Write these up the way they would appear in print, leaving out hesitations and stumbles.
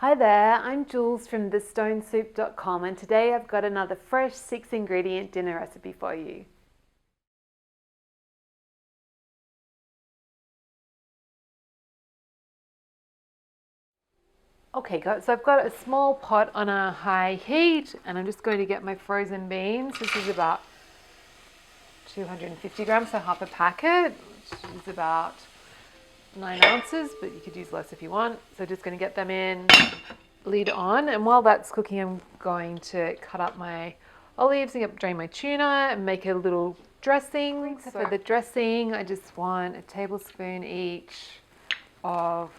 Hi there, I'm Jules from thestonesoup.com and today I've got another fresh 6-ingredient dinner recipe for you. Okay guys, so I've got a small pot on a high heat and I'm just going to get my frozen beans. This is about 250 grams, so half a packet, which is about 9 ounces, but you could use less if you want. So just going to get them in, lid on, and while that's cooking I'm going to cut up my olives and drain my tuna and make a little dressing. So for the dressing I just want a tablespoon each of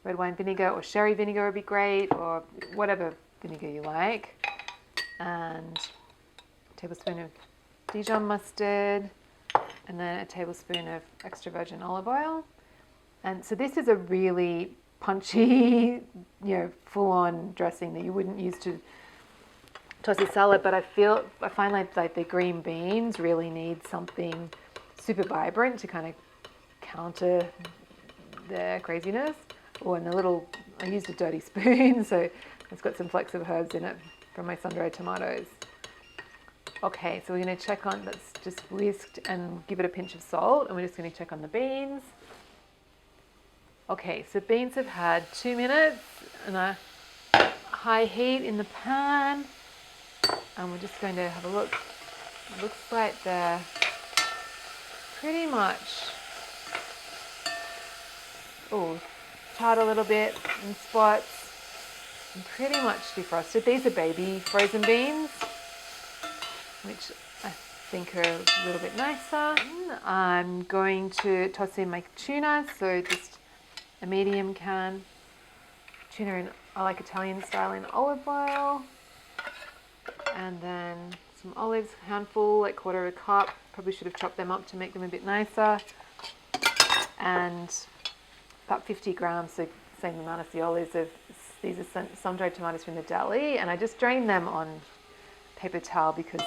red wine vinegar, or sherry vinegar would be great, or whatever vinegar you like, and a tablespoon of Dijon mustard, and then a tablespoon of extra virgin olive oil. And so this is a really punchy, full-on dressing that you wouldn't use to toss a salad, but I find like the green beans really need something super vibrant to kind of counter their craziness. Oh, and I used a dirty spoon, so it's got some flecks of herbs in it from my sun-dried tomatoes. Okay, so we're going to check on, that's just whisked, and give it a pinch of salt, and we're just going to check on the beans. Okay, so beans have had 2 minutes and a high heat in the pan, and we're just going to have a look. It looks like they're pretty much, charred a little bit in spots, and pretty much defrosted. These are baby frozen beans, which I think are a little bit nicer. I'm going to toss in my tuna, so just a medium can. Tuna I like Italian style in olive oil. And then some olives, a handful, like quarter of a cup. Probably should have chopped them up to make them a bit nicer. And about 50 grams, so same amount as the olives. These are sun-dried tomatoes from the deli, and I just drain them on paper towel because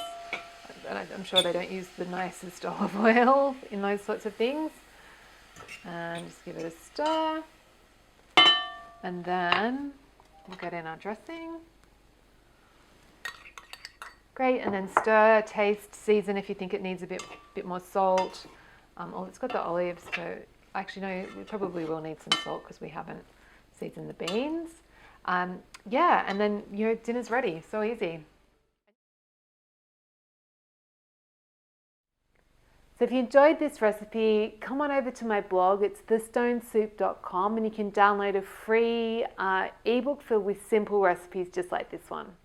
I'm sure they don't use the nicest olive oil in those sorts of things. And just give it a stir, and then we'll get in our dressing. Great, and then stir, taste, season if you think it needs a bit more salt. It's got the olives, so actually no, we probably will need some salt because we haven't seasoned the beans. And then dinner's ready. So easy. So if you enjoyed this recipe, come on over to my blog. It's thestonesoup.com, and you can download a free ebook filled with simple recipes just like this one.